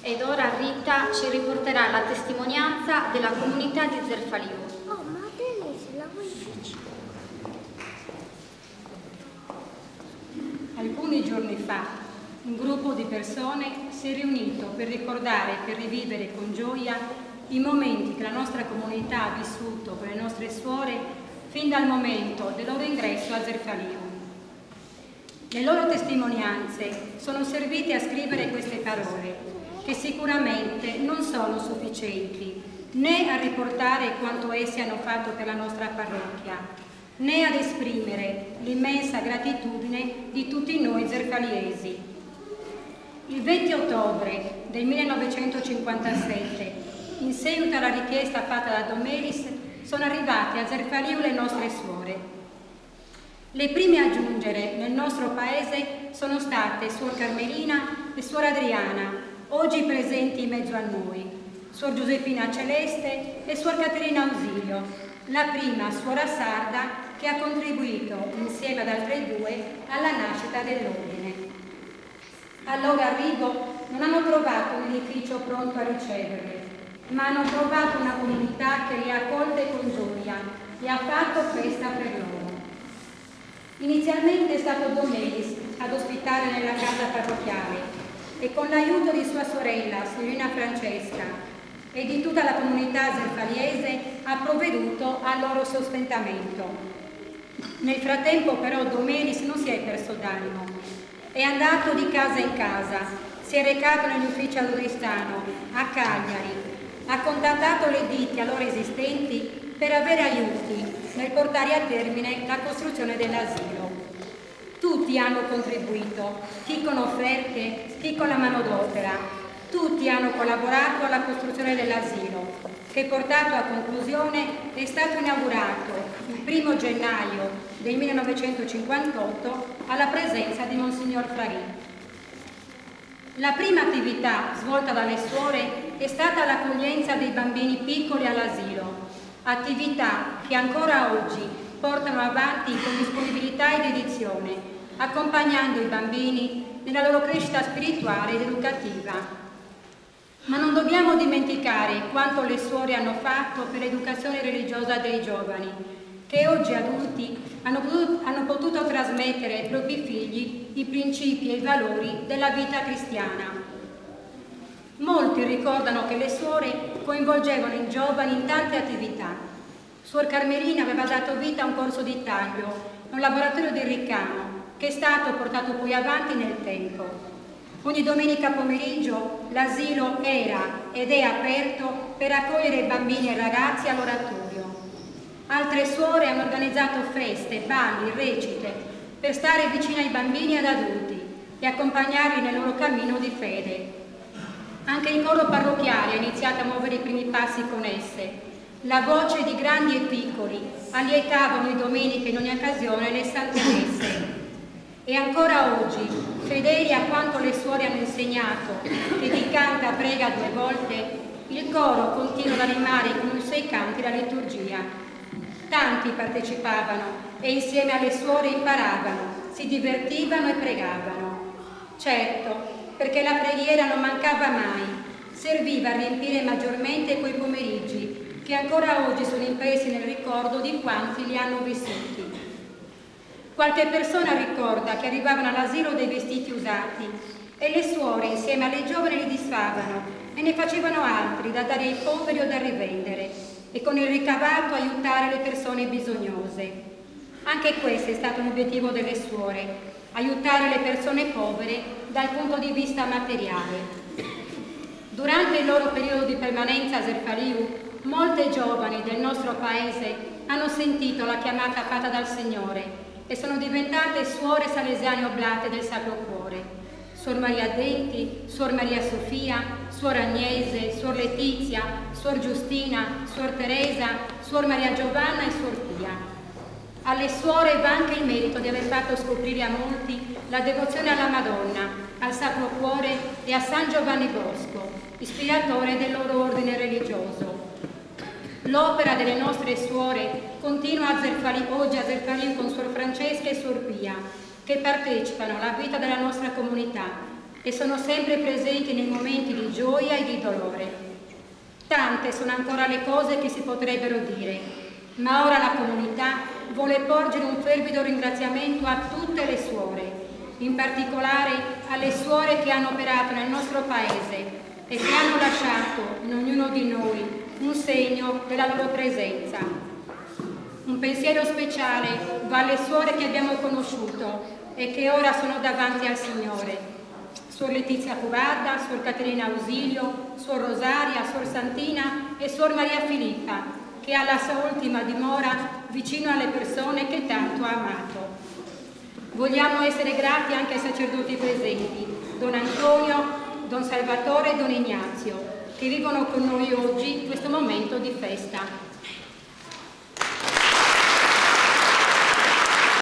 Ed ora Rita ci riporterà la testimonianza della comunità di Zerfaliu. Oh, ma Denise, la vuoi vicino? Alcuni giorni fa un gruppo di persone si è riunito per ricordare e per rivivere con gioia i momenti che la nostra comunità ha vissuto con le nostre suore fin dal momento del loro ingresso a Zerfaliu. Le loro testimonianze sono servite a scrivere queste parole, che sicuramente non sono sufficienti né a riportare quanto essi hanno fatto per la nostra parrocchia, né ad esprimere l'immensa gratitudine di tutti noi zerfaliesi. Il 20 ottobre del 1957, in seguito alla richiesta fatta da Domelis, sono arrivate a Zerfaliu le nostre suore. Le prime a giungere nel nostro paese sono state Suor Carmelina e Suor Adriana, oggi presenti in mezzo a noi, Suor Giuseppina Celeste e Suor Caterina Ausilio, la prima suora sarda che ha contribuito, insieme ad altre due, alla nascita dell'ordine. Al loro arrivo non hanno trovato un edificio pronto a riceverle, ma hanno trovato una comunità che le ha accolte con gioia e ha fatto festa per loro. Inizialmente è stato Domelis ad ospitare nella casa parrocchiale e con l'aiuto di sua sorella, signorina Francesca, e di tutta la comunità zerfaliese ha provveduto al loro sostentamento. Nel frattempo però Domelis non si è perso d'animo, è andato di casa in casa, si è recato negli uffici ad Oristano, a Cagliari, ha contattato le ditte allora esistenti per avere aiuti nel portare a termine la costruzione dell'asilo. Tutti hanno contribuito, chi con offerte, chi con la manodopera, tutti hanno collaborato alla costruzione dell'asilo, che portato a conclusione è stato inaugurato il 1° gennaio del 1958 alla presenza di Monsignor Fraghin. La prima attività svolta dalle suore è stata l'accoglienza dei bambini piccoli all'asilo, attività che ancora oggi portano avanti con disponibilità ed dedizione, accompagnando i bambini nella loro crescita spirituale ed educativa. Ma non dobbiamo dimenticare quanto le suore hanno fatto per l'educazione religiosa dei giovani, che oggi adulti hanno potuto trasmettere ai propri figli i principi e i valori della vita cristiana. Molti ricordano che le suore coinvolgevano i giovani in tante attività. Suor Carmelina aveva dato vita a un corso di taglio, un laboratorio di ricamo, che è stato portato poi avanti nel tempo. Ogni domenica pomeriggio l'asilo era ed è aperto per accogliere bambini e ragazzi all'oratorio. Altre suore hanno organizzato feste, balli, recite, per stare vicine ai bambini e ad adulti e accompagnarli nel loro cammino di fede. Anche il coro parrocchiale ha iniziato a muovere i primi passi con esse. La voce di grandi e piccoli allietava ogni domenica in ogni occasione le sante messe. E ancora oggi, fedeli a quanto le suore hanno insegnato, che chi canta prega 2 volte, il coro continua ad animare con i suoi canti la liturgia. Tanti partecipavano e insieme alle suore imparavano, si divertivano e pregavano. Certo, perché la preghiera non mancava mai, serviva a riempire maggiormente quei pomeriggi che ancora oggi sono impressi nel ricordo di quanti li hanno vissuti. Qualche persona ricorda che arrivavano all'asilo dei vestiti usati e le suore insieme alle giovani li disfavano e ne facevano altri da dare ai poveri o da rivendere e con il ricavato aiutare le persone bisognose. Anche questo è stato un obiettivo delle suore, aiutare le persone povere dal punto di vista materiale. Durante il loro periodo di permanenza a Zerfaliu, molte giovani del nostro paese hanno sentito la chiamata fatta dal Signore e sono diventate suore salesiane oblate del Sacro Cuore. Suor Maria Denti, Suor Maria Sofia, Suor Agnese, Suor Letizia, Suor Giustina, Suor Teresa, Suor Maria Giovanna e Suor Pia. Alle suore va anche il merito di aver fatto scoprire a molti la devozione alla Madonna, al Sacro Cuore e a San Giovanni Bosco, ispiratore del loro ordine religioso. L'opera delle nostre suore continua oggi a Zerfaliu con Suor Francesca e Suor Pia, che partecipano alla vita della nostra comunità, e sono sempre presenti nei momenti di gioia e di dolore. Tante sono ancora le cose che si potrebbero dire, ma ora la comunità vuole porgere un fervido ringraziamento a tutte le suore, in particolare alle suore che hanno operato nel nostro paese e che hanno lasciato in ognuno di noi un segno della loro presenza. Un pensiero speciale va alle suore che abbiamo conosciuto e che ora sono davanti al Signore. Suor Letizia Curata, Suor Caterina Ausilio, Suor Rosaria, Suor Santina e Suor Maria Filippa, che ha la sua ultima dimora vicino alle persone che tanto ha amato. Vogliamo essere grati anche ai sacerdoti presenti, Don Antonio, Don Salvatore e Don Ignazio, che vivono con noi oggi questo momento di festa.